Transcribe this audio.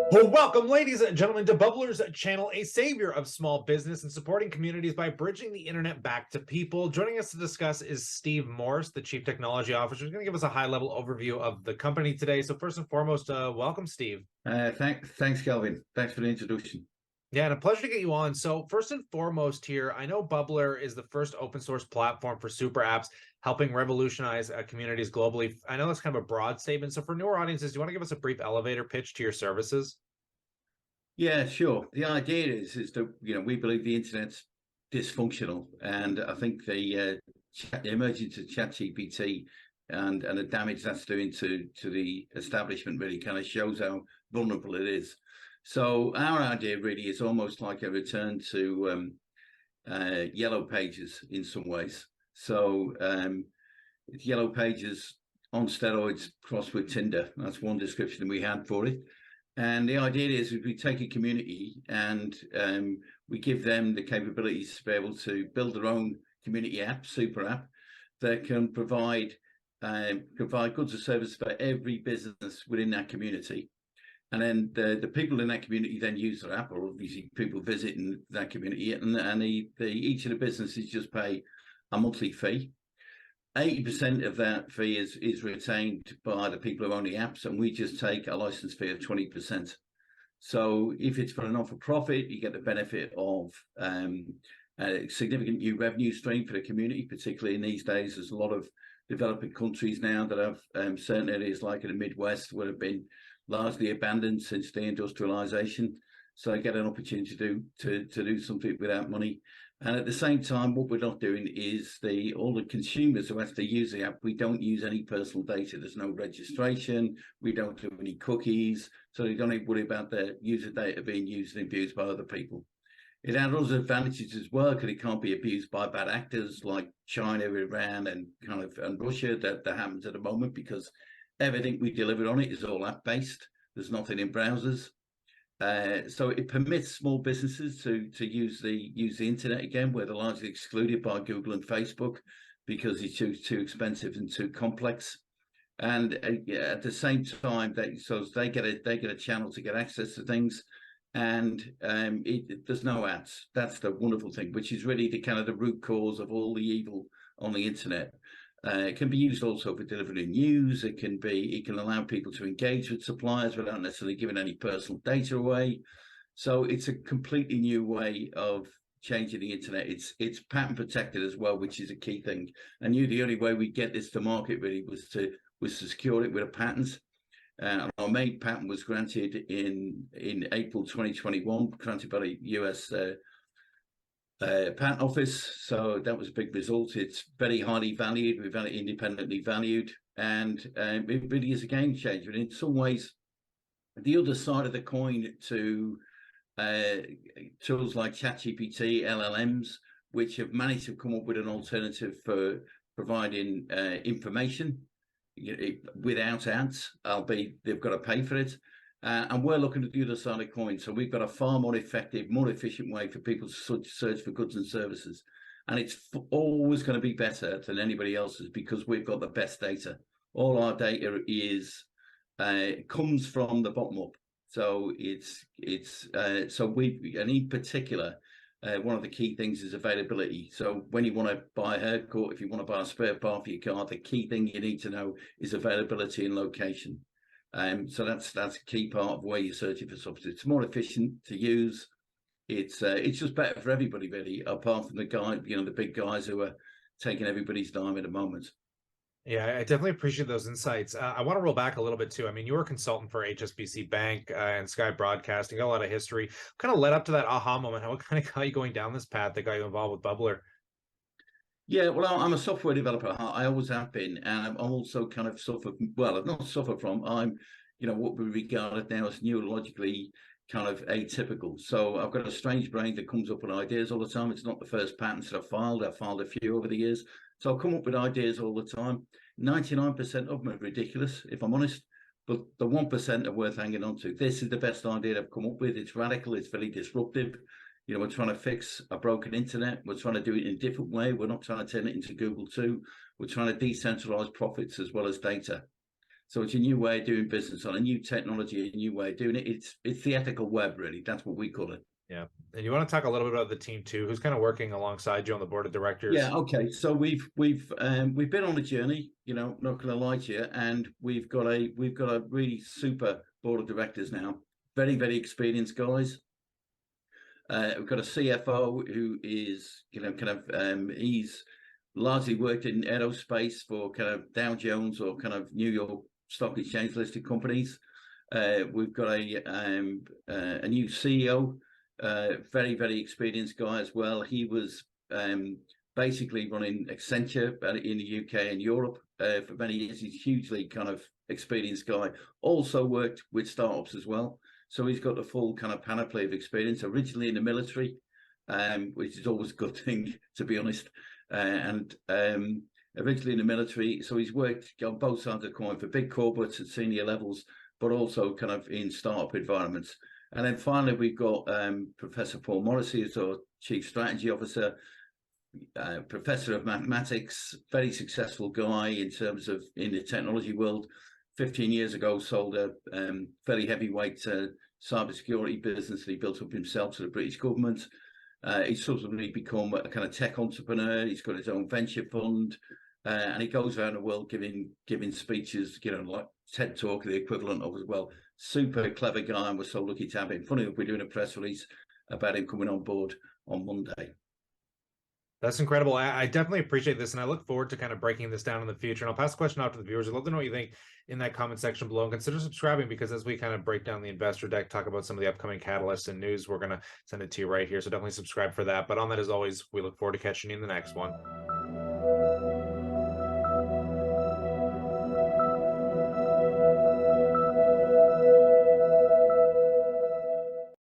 Well, welcome, ladies and gentlemen, to Bubbler's channel, a savior of small business and supporting communities by bridging the internet back to people. Joining us to discuss is Steve Morse, the Chief Technology Officer. He's going to give us a high-level overview of the company today. So first and foremost, welcome, Steve. Thanks, Kelvin. Thanks for the introduction. Yeah, and a pleasure to get you on. So first and foremost here, I know Bubbler is the first open source platform for super apps, helping revolutionize communities globally. I know that's kind of a broad statement. So for newer audiences, do you want to give us a brief elevator pitch to your services? Yeah, sure. The idea is that we believe the internet's dysfunctional, and I think the emergence of ChatGPT and the damage that's doing to the establishment really kind of shows how vulnerable it is. So our idea really is almost like a return to Yellow Pages in some ways. So it's Yellow Pages on steroids crossed with Tinder. That's one description we had for it. And the idea is we take a community and we give them the capabilities to be able to build their own community app, super app, that can provide goods or services for every business within that community. And then the people in that community then use their app, or obviously people visiting that community, and each of the businesses just pay a monthly fee. 80% of that fee is retained by the people who own the apps, and we just take a license fee of 20%. So if it's for a not-for-profit, you get the benefit of a significant new revenue stream for the community, particularly in these days. There's a lot of developing countries now that have certain areas like in the Midwest would have been largely abandoned since deindustrialization. So I get an opportunity to do something without money. And at the same time, what we're not doing is all the consumers who have to use the app, we don't use any personal data. There's no registration. We don't do any cookies. So you don't need to worry about the user data being used and abused by other people. It has other advantages as well, because it can't be abused by bad actors like China, Iran, and Russia that happens at the moment, because everything we deliver on it is all app-based. There's nothing in browsers. So it permits small businesses to use the internet again, where they're largely excluded by Google and Facebook because it's too expensive and too complex. And at the same time, they get a channel to get access to things, and there's no ads. That's the wonderful thing, which is really the root cause of all the evil on the internet. It can be used also for delivering news. It can allow people to engage with suppliers without necessarily giving any personal data away. So it's a completely new way of changing the internet. It's patent protected as well, which is a key thing. And the only way we get this to market really was to secure it with a patent. Our main patent was granted in April 2021, granted by the US patent office. So that was a big result. It's very highly valued. We've had it independently valued, and it really is a game changer. And in some ways, the other side of the coin to tools like ChatGPT, LLMs, which have managed to come up with an alternative for providing information without ads, albeit they've got to pay for it. And we're looking at the other side of the coin. So we've got a far more effective, more efficient way for people to search for goods and services. And it's always going to be better than anybody else's, because we've got the best data. All our data comes from the bottom up. So and in particular, one of the key things is availability. So when you want to buy a haircut, if you want to buy a spare part for your car, the key thing you need to know is availability and location. So that's a key part of where you're searching for something. It's more efficient to use. It's just better for everybody, really, apart from the big guys who are taking everybody's dime at the moment. Yeah, I definitely appreciate those insights. I want to roll back a little bit too. I mean, you were a consultant for HSBC Bank and Sky Broadcasting, got a lot of history. What kind of led up to that aha moment? What kind of got you going down this path that got you involved with Bubbler? Yeah, well, I'm a software developer at heart. I always have been, and I'm also kind of I've not suffered from. I'm, what we regard now as neurologically kind of atypical. So I've got a strange brain that comes up with ideas all the time. It's not the first patents that I've filed. I've filed a few over the years. So I'll come up with ideas all the time. 99% of them are ridiculous, if I'm honest. But the 1% are worth hanging on to. This is the best idea I've come up with. It's radical. It's very disruptive. We're trying to fix a broken internet. We're trying to do it in a different way. We're not trying to turn it into Google 2. We're trying to decentralize profits as well as data. So it's a new way of doing business on a new technology, a new way of doing it. It's the ethical web, really. That's what we call it. Yeah. And you want to talk a little bit about the team too, who's kind of working alongside you on the board of directors? Yeah, okay. So we've been on a journey, not gonna lie to you, and we've got a really super board of directors now. Very, very experienced guys. We've got a CFO who is, he's largely worked in aerospace for kind of Dow Jones or kind of New York Stock Exchange listed companies. We've got a new CEO, very, very experienced guy as well. He was basically running Accenture in the UK and Europe for many years. He's hugely kind of experienced guy. Also worked with startups as well. So he's got the full kind of panoply of experience, originally in the military, which is always a good thing, to be honest. Originally in the military. So he's worked on both sides of the coin for big corporates at senior levels, but also kind of in startup environments. And then finally, we've got Professor Paul Morrissey as our Chief Strategy Officer, Professor of Mathematics, very successful guy in terms of in the technology world. 15 years ago, sold a fairly heavyweight cybersecurity business that he built up himself to the British government. He's subsequently become a kind of tech entrepreneur. He's got his own venture fund, and he goes around the world giving speeches, like TED Talk, the equivalent of as well. Super clever guy, and we're so lucky to have him. Funny enough, we're doing a press release about him coming on board on Monday. That's incredible. I definitely appreciate this, and I look forward to kind of breaking this down in the future. And I'll pass the question out to the viewers. I'd love to know what you think in that comment section below. And consider subscribing, because as we kind of break down the investor deck, talk about some of the upcoming catalysts and news, we're going to send it to you right here. So definitely subscribe for that. But on that, as always, we look forward to catching you in the next one.